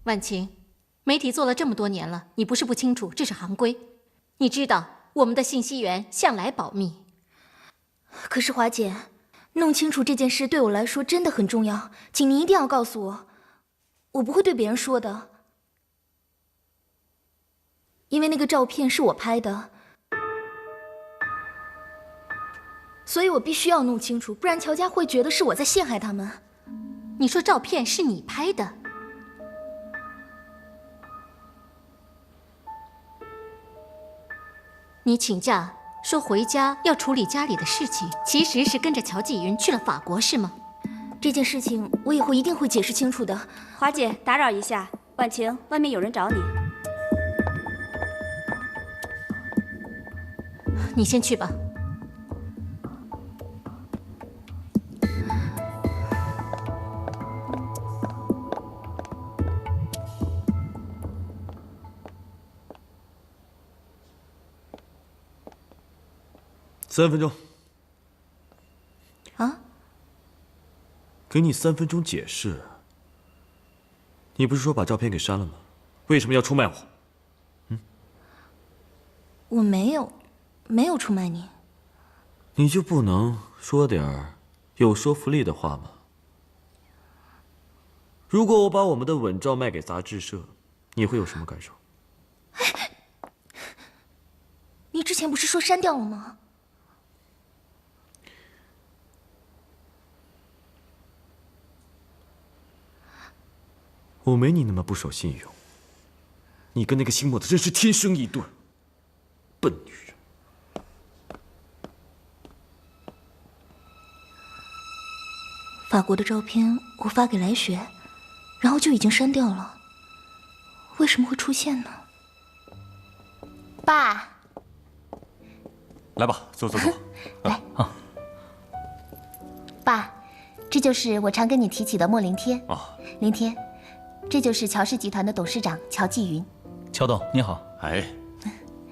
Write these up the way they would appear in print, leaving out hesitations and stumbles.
婉晴，媒体做了这么多年了，你不是不清楚，这是行规。你知道我们的信息源向来保密。可是华姐，弄清楚这件事对我来说真的很重要，请您一定要告诉我，我不会对别人说的。因为那个照片是我拍的，所以我必须要弄清楚，不然乔家会觉得是我在陷害他们。你说照片是你拍的？你请假说回家要处理家里的事情，其实是跟着乔继云去了法国，是吗？这件事情我以后一定会解释清楚的。华姐，打扰一下，婉晴，外面有人找你。你先去吧。3分钟。啊？给你3分钟解释。你不是说把照片给删了吗？为什么要出卖我？我没有出卖你。你就不能说点有说服力的话吗？如果我把我们的吻照卖给杂志社，你会有什么感受？你之前不是说删掉了吗？我没你那么不守信用。你跟那个姓莫的真是天生一对，笨女人。法国的照片我发给来雪，然后就已经删掉了，为什么会出现呢？爸，来吧，坐。来，爸，这就是我常跟你提起的莫林天。林天，这就是乔氏集团的董事长乔继云。乔董，你好。哎，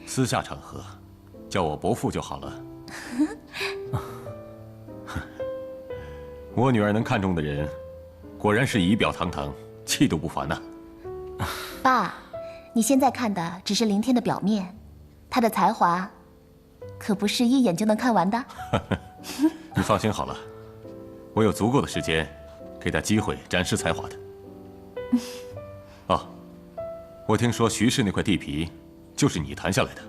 私下场合，叫我伯父就好了。我女儿能看中的人，果然是仪表堂堂，气度不凡呐。爸，你现在看的只是林天的表面，他的才华可不是一眼就能看完的。你放心好了，我有足够的时间给他机会展示才华的。哦，我听说徐氏那块地皮就是你谈下来的。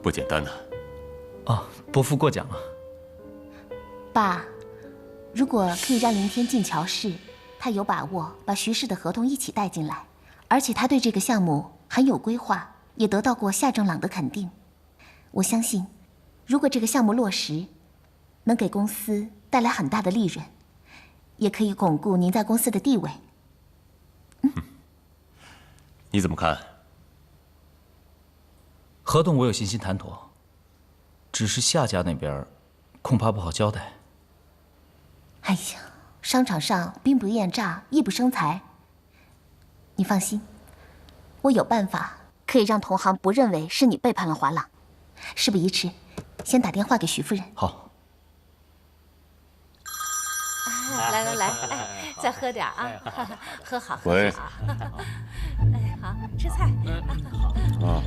不简单呐。伯父过奖了。爸，如果可以让林天进乔氏，他有把握把徐氏的合同一起带进来，而且他对这个项目很有规划，也得到过夏正朗的肯定。我相信，如果这个项目落实，能给公司带来很大的利润，也可以巩固您在公司的地位。你怎么看？合同我有信心谈妥，只是夏家那边恐怕不好交代。哎呀，商场上兵不厌诈，艺不生财。你放心，我有办法可以让同行不认为是你背叛了华朗。事不宜迟，先打电话给徐夫人。好。来，再喝点啊，喝好。喂。哎，好，吃菜。啊，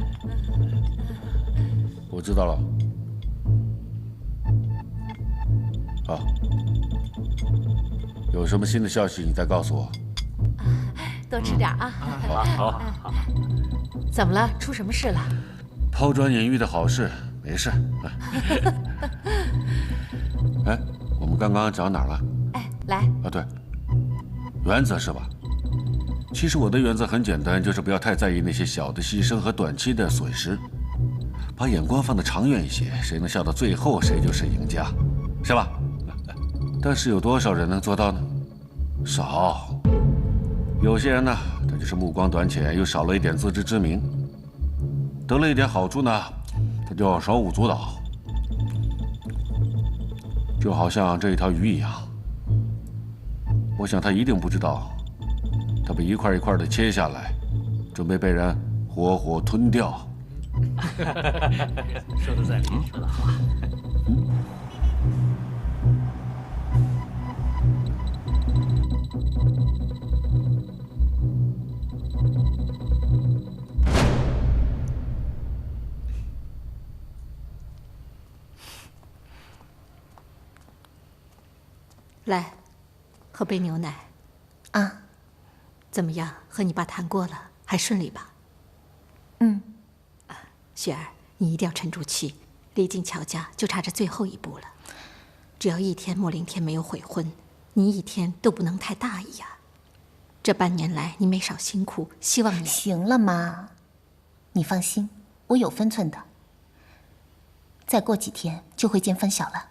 我知道了。好，有什么新的消息你再告诉我。多吃点啊。好。怎么了？出什么事了？抛砖引玉的好事，没事。哎，我们刚刚讲到哪儿了？来。啊，对，原则是吧？其实我的原则很简单，就是不要太在意那些小的牺牲和短期的损失，把眼光放得长远一些，谁能笑到最后，谁就是赢家，是吧？但是有多少人能做到呢？少。有些人呢，他就是目光短浅，又少了一点自知之明，得了一点好处呢，他就要手舞足蹈，就好像这一条鱼一样。我想他一定不知道，他被一块一块的切下来，准备被人活活吞掉。说的在理去了。来，喝杯牛奶。啊，怎么样？和你爸谈过了，还顺利吧？嗯。雪儿，你一定要沉住气，离进乔家就差这最后一步了。只要一天莫凌天没有悔婚，你一天都不能太大意呀。这半年来你没少辛苦，希望你……行了，妈，你放心，我有分寸的。再过几天就会见分晓了。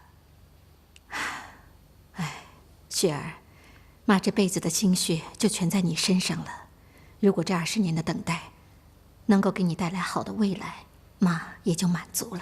雪儿，妈这辈子的心血就全在你身上了。如果这20年的等待能够给你带来好的未来，妈也就满足了。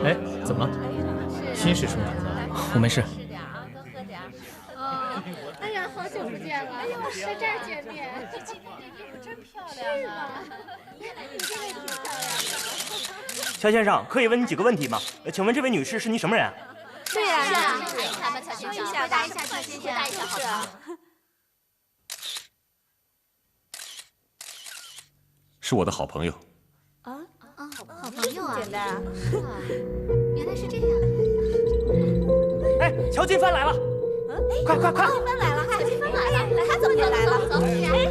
哎，怎么了？心事是吗？我没事。哎呀，好久不见了！哎呦，在这儿见面，这今天这衣服真漂亮，是吗？你这个挺漂亮的。乔先生，可以问你几个问题吗？请问这位女士是您什么人？对呀，是啊，谈一谈吧，乔先生，回答一下，乔先生，回答一下好不好？是我的好朋友。好朋友啊，简单啊。原来是这样。哎，乔金帆来了！快！乔金帆来了，乔金帆来了，他怎么也来了？走，快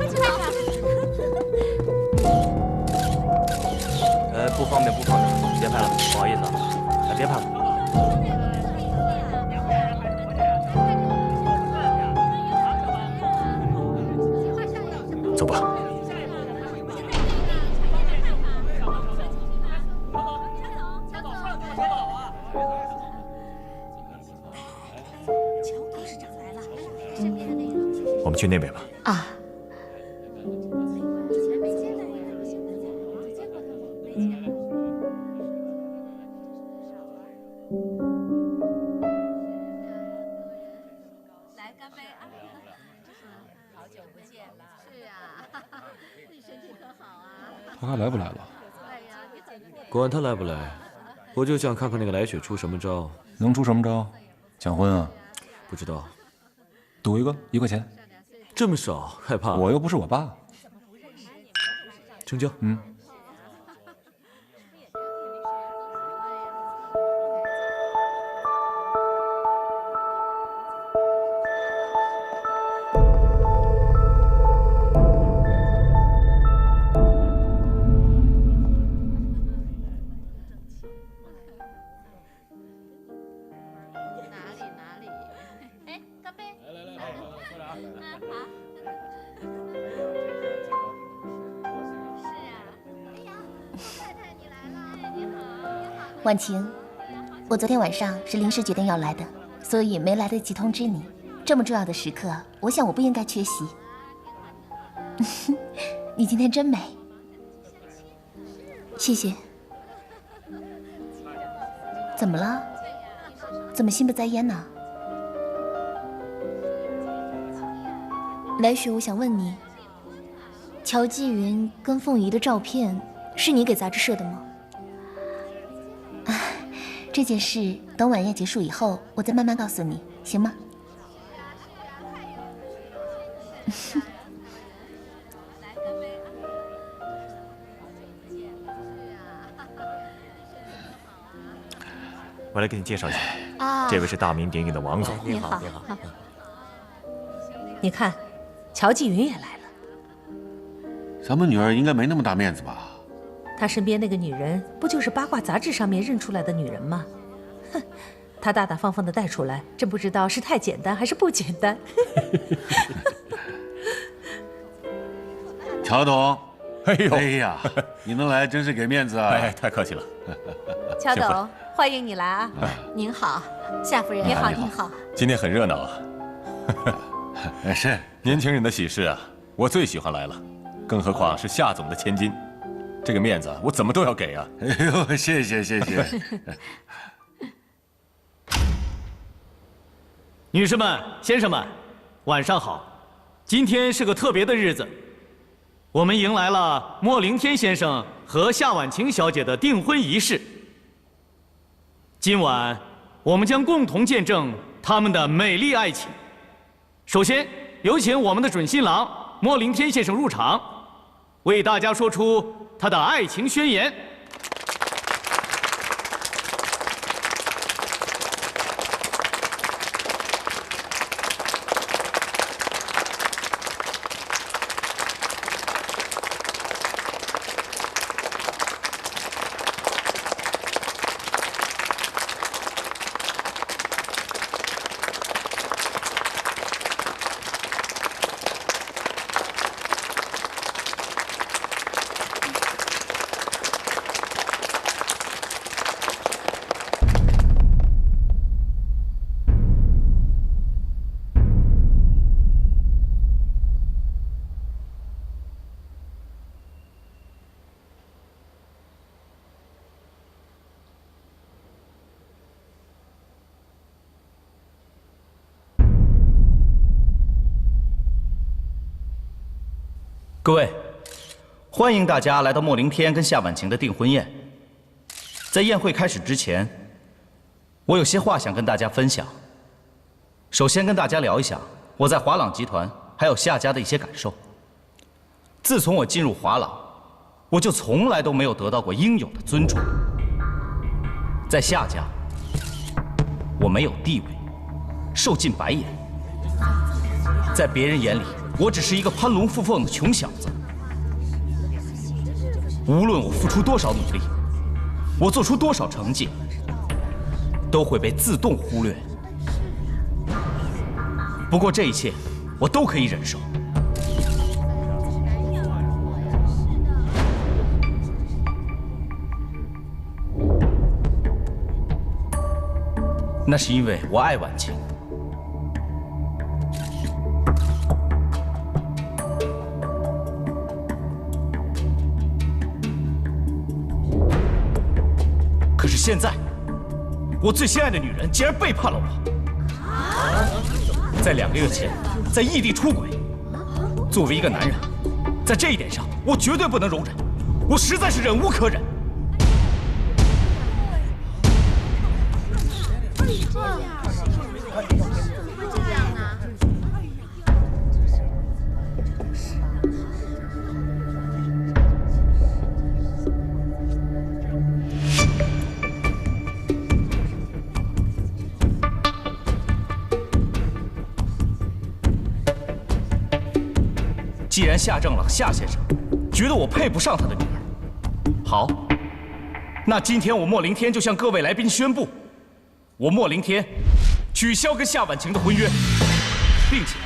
去看看。不方便，别拍了，不好意思啊，别拍了。走吧。我们去那边吧。啊。来，干杯啊！好久不见了。是啊，你身体可好啊？他还来不来了？哎呀，你很管他来不来，我就想看看那个来雪出什么招。能出什么招？抢婚啊？不知道。赌一个，1块钱。这么少，害怕？我又不是我爸。成交。哪里？哎，干杯！来，好。婉晴，我昨天晚上是临时决定要来的，所以没来得及通知你。这么重要的时刻，我想我不应该缺席。你今天真美，谢谢。怎么了？怎么心不在焉呢？来雪，我想问你，乔继云跟凤仪的照片是你给杂志社的吗？这件事等晚宴结束以后，我再慢慢告诉你，行吗？我来给你介绍一下，啊，这位是大名鼎鼎的王总。您好，您好。你看，乔继云也来了。咱们女儿应该没那么大面子吧？他身边那个女人，不就是八卦杂志上面认出来的女人吗？哼，他大大方方的带出来，真不知道是太简单还是不简单。乔董，哎呦，哎呀，你能来真是给面子啊！哎，太客气了。乔董，欢迎你来啊！您好，夏夫人。你好，您好。今天很热闹啊。是年轻人的喜事啊，我最喜欢来了，更何况是夏总的千金，这个面子我怎么都要给啊！哎呦，谢谢谢谢。女士们、先生们，晚上好！今天是个特别的日子，我们迎来了莫凌天先生和夏婉晴小姐的订婚仪式。今晚，我们将共同见证他们的美丽爱情。首先，有请我们的准新郎莫凌天先生入场，为大家说出他的爱情宣言。各位，欢迎大家来到莫凌天跟夏婉晴的订婚宴。在宴会开始之前，我有些话想跟大家分享。首先跟大家聊一下我在华朗集团还有夏家的一些感受。自从我进入华朗，我就从来都没有得到过应有的尊重。在夏家，我没有地位，受尽白眼，在别人眼里，我只是一个攀龙附凤的穷小子。无论我付出多少努力，我做出多少成绩，都会被自动忽略。不过这一切，我都可以忍受。那是因为我爱婉晴。可是现在，我最心爱的女人竟然背叛了我。在2个月前，在异地出轨。作为一个男人，在这一点上，我绝对不能容忍，我实在是忍无可忍。既然夏正朗夏先生觉得我配不上他的女儿，好，那今天我莫凌天就向各位来宾宣布，我莫凌天取消跟夏婉晴的婚约，并且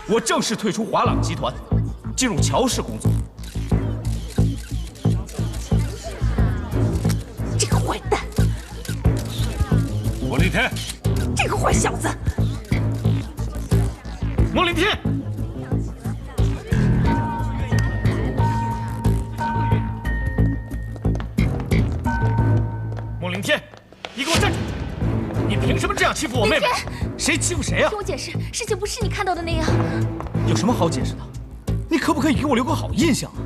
我正式退出华朗集团，进入乔氏工作。这个坏蛋！莫凌天，这个坏小子！莫凌天！莫凌天，你给我站住！你凭什么这样欺负我妹妹？谁欺负谁啊？听我解释，事情不是你看到的那样。有什么好解释的？你可不可以给我留个好印象啊？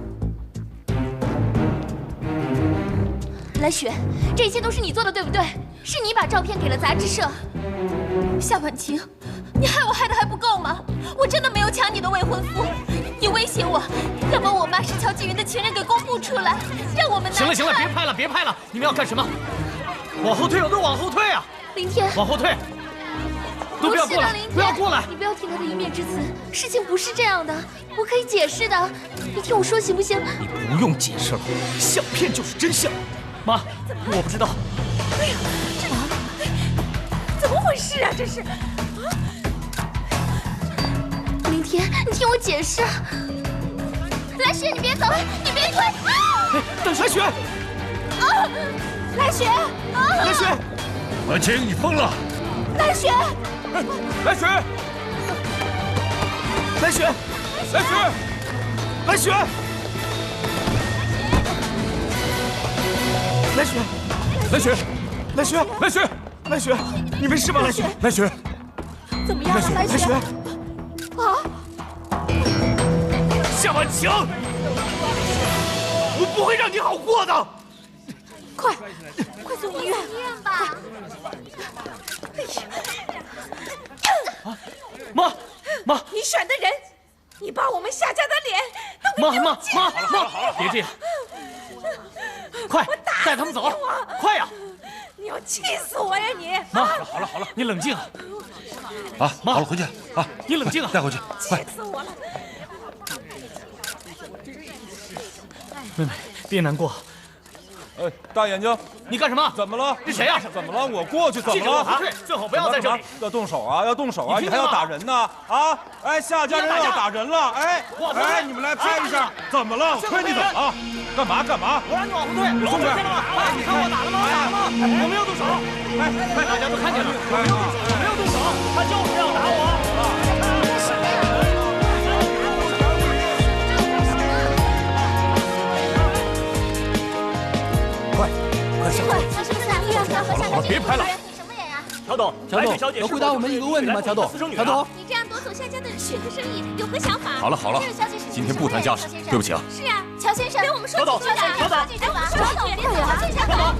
蓝雪，这一切都是你做的，对不对？是你把照片给了杂志社。夏婉晴，你害我害得还不够吗？我真的没有抢你的未婚夫，你威胁我要把我妈是乔继云的情人给公布出来，让我们行了行了，别拍了别拍了，你们要干什么？往后退，都往后退啊！林天，往后退！都不要过来！不要过来！你不要听他的一面之词，事情不是这样的，我可以解释的，你听我说行不行？你不用解释了，相片就是真相。妈，我不知道。哎呀，怎么回事啊？这是。林天，你听我解释。来雪，你别走，你别退！来雪！来雪！来雪！婉晴，你疯了！来雪！来雪！来雪！来雪！来雪！来雪！来雪！来雪！来雪！来雪！你没事吧？来雪！来雪！怎么样啊？来雪！啊！夏婉晴，我不会让你好过的。快送医院！医院吧。妈，你选的人，你把我们夏家的脸都给妈，好了，别这样，快带他们走，快呀！你要气死我呀你！妈，好了，你冷静啊！啊，好了，回去啊，你冷静啊，带回去，气死我了！妹妹，别难过。哎，大眼睛，你干什么？怎么了？是谁呀？怎么了？我过去，怎么了？记着我后退，最好不要在这里。要动手啊！要动手啊！你还要打人呢？啊！哎，夏家人要打人了！哎，你们来拍一下，怎么了？我推你怎么了？干嘛？我让你往后退，龙出现了吗？哎，你看我打了吗？我没有动手。哎，大家都看见了，我没有动手，他就是要打我。别拍了！什么人啊？乔董，能回答我们一个问题吗？乔董，你这样夺走夏家的雪的生意，有何想法？好了，今天不谈家事，对不起啊。是啊，乔先生，跟我们说乔董，乔董，别走，乔先生，